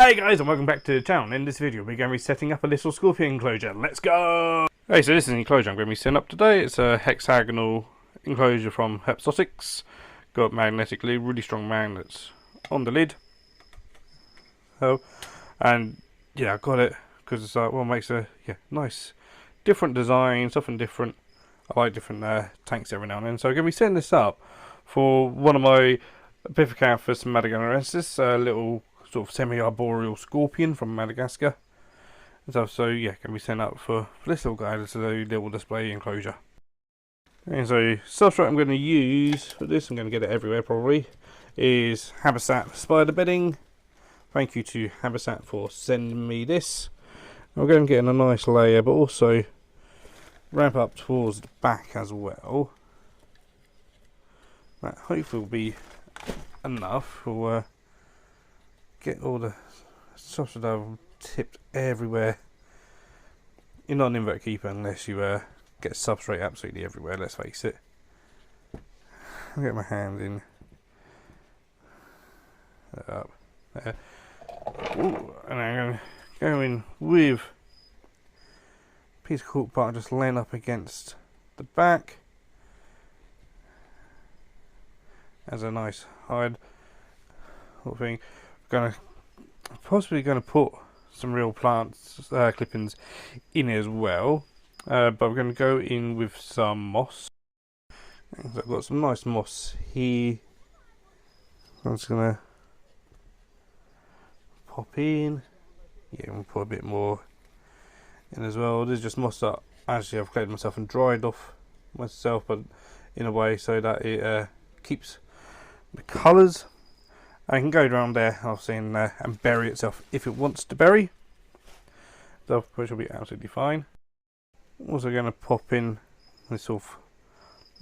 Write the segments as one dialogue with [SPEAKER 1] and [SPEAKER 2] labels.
[SPEAKER 1] Hey guys, and welcome back to the channel. In this video we're going to be setting up a little scorpion enclosure. Let's go! Okay, so this is an enclosure I'm going to be setting up today. It's a hexagonal enclosure from Herpsotics. Got magnetic lid, really strong magnets on the lid. And yeah, I got it because it's well, makes a nice different design, something different. I like different tanks every now and then. So I'm going to be setting this up for one of my Pithecanthus madagascarensis, a little sort of semi-arboreal scorpion from Madagascar. So yeah, can be sent up for this little guy. This is a little display enclosure. And so substrate I'm going to use for this, I'm going to get it everywhere probably, is Habitat spider bedding. Thank you to Habitat for sending me this. I'm going to get in a nice layer, but also ramp up towards the back as well. That hopefully will be enough for get all the substrate tipped everywhere. You're not an invert keeper unless you get substrate absolutely everywhere, let's face it. I'll get my hand in up there. Ooh, and I'm going to go in with a piece of cork bark just laying up against the back as a nice hide sort of thing. Possibly going to put some real plants clippings in as well, but we're going to go in with some moss. So I've got some nice moss here. I'm just going to pop in. Yeah, we'll put a bit more in as well. This is just moss that actually I've cleared myself and dried off myself, but in a way so that it keeps the colours. I can go around there, obviously, and bury itself if it wants to bury. So, which will be absolutely fine. Also going to pop in this sort of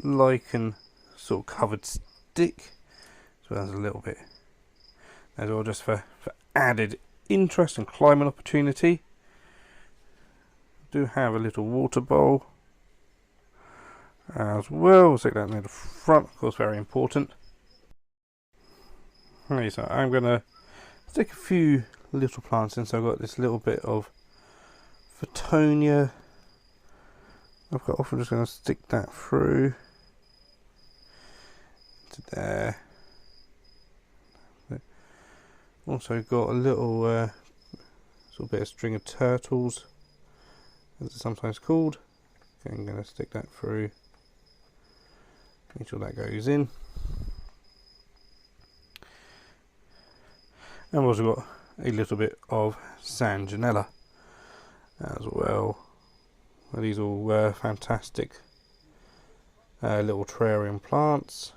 [SPEAKER 1] lichen sort of covered stick. So that's a little bit as well, just for added interest and climbing opportunity. I do have a little water bowl as well. We'll stick that near the front, of course, very important. Okay, so I'm going to stick a few little plants in. So I've got this little bit of Photonia. I'm just going to stick that through to there. Also got a little sort of bit of string of turtles, as it's sometimes called. Okay, I'm going to stick that through. Make sure that goes in. And we've also got a little bit of Sanginella as well. These are all fantastic little terrarium plants.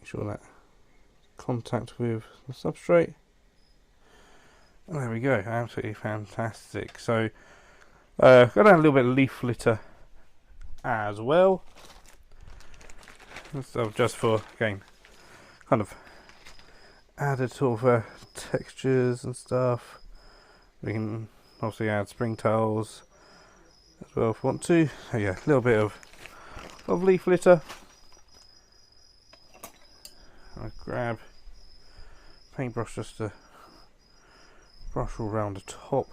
[SPEAKER 1] Make sure that contact with the substrate. And there we go, absolutely fantastic. So got a little bit of leaf litter as well. So just for, again, kind of added sort of textures and stuff. We can obviously add springtails as well if we want to. So yeah, a little bit of leaf litter. I'll grab paintbrush just to brush all around the top.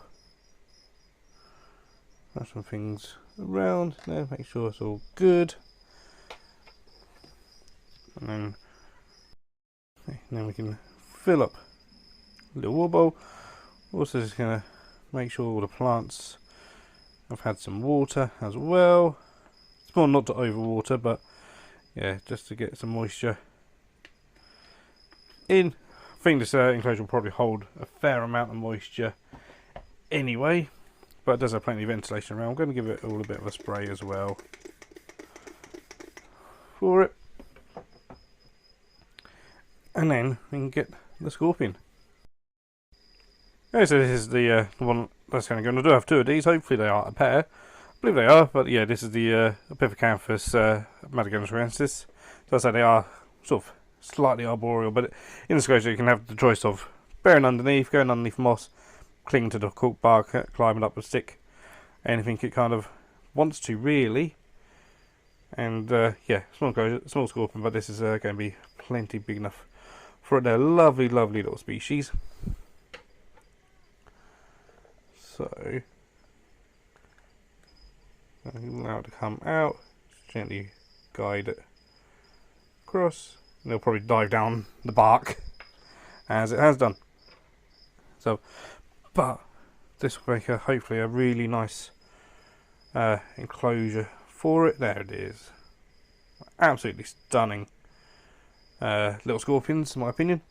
[SPEAKER 1] Brush some things around there, make sure it's all good. And then we can fill up a little water bowl. Also just going to make sure all the plants have had some water as well. It's more not to overwater, but yeah, just to get some moisture in. I think this enclosure will probably hold a fair amount of moisture anyway, but it does have plenty of ventilation around. I'm going to give it all a bit of a spray as well for it. And then we can get the scorpion. Okay, so this is the one that's going to do. I have two of these. Hopefully they are a pair. I believe they are, but yeah, this is the Pithecanthus madagascarensis. So I say they are sort of slightly arboreal, but in this enclosure you can have the choice of burying underneath, going underneath moss, clinging to the cork bark, climbing up a stick, anything it kind of wants to really. And yeah, small scorpion, but this is going to be plenty big enough for their lovely, lovely little species. So allow it to come out, gently guide it across, and they'll probably dive down the bark as it has done. So, but this will make hopefully a really nice enclosure for it. There it is. Absolutely stunning little scorpions, in my opinion.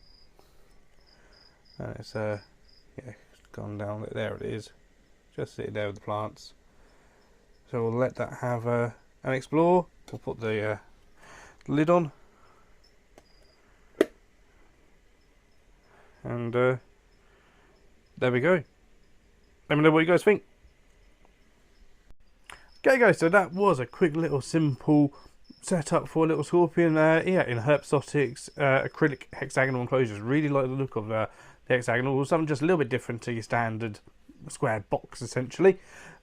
[SPEAKER 1] And it's yeah, gone down. There it is, just sitting there with the plants. So we'll let that have an explore. We'll put the lid on, and there we go. Let me know what you guys think. Okay guys, so that was a quick little simple setup for a little scorpion yeah, in Herpstotics acrylic hexagonal enclosures. Really like the look of the hexagonal, something just a little bit different to your standard square box essentially.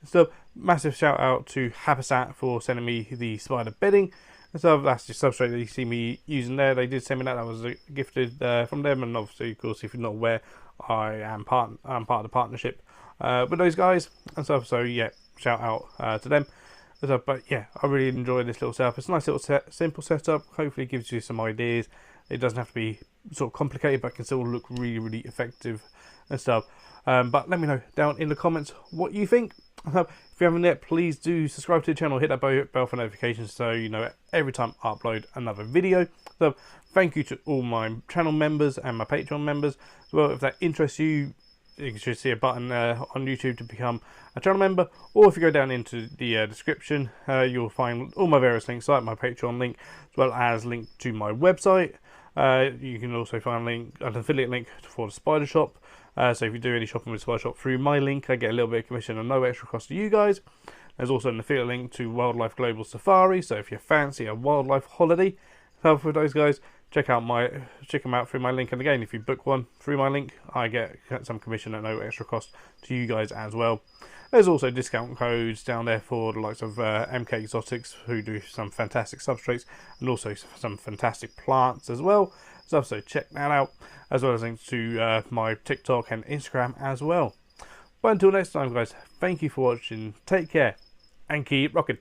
[SPEAKER 1] So massive shout out to Habitat for sending me the spider bedding. So that's the substrate that you see me using there. They did send me that. That was gifted from them, and obviously, of course, if you're not aware, I'm part of the partnership with those guys and stuff. So yeah, shout out to them. So, but yeah, I really enjoy this little setup. It's a nice little simple setup. Hopefully, it gives you some ideas. It doesn't have to be sort of complicated, but can still look really, really effective and stuff. But let me know down in the comments what you think. If you haven't yet, please do subscribe to the channel, hit that bell for notifications so you know every time I upload another video. So thank you to all my channel members and my Patreon members as well. If that interests you, you should see a button on YouTube to become a channel member, or if you go down into the description, you'll find all my various links, like my Patreon link, as well as link to my website. You can also find an affiliate link for the Spider Shop. So if you do any shopping with Spider Shop through my link, I get a little bit of commission and no extra cost to you guys. There's also an affiliate link to Wildlife Global Safari, so if you fancy a wildlife holiday for those guys, check them out through my link. And again, if you book one through my link, I get some commission at no extra cost to you guys as well. There's also discount codes down there for the likes of MK Exotics, who do some fantastic substrates and also some fantastic plants as well. So check that out, as well as links to my TikTok and Instagram as well. But until next time guys, thank you for watching, take care and keep rocking.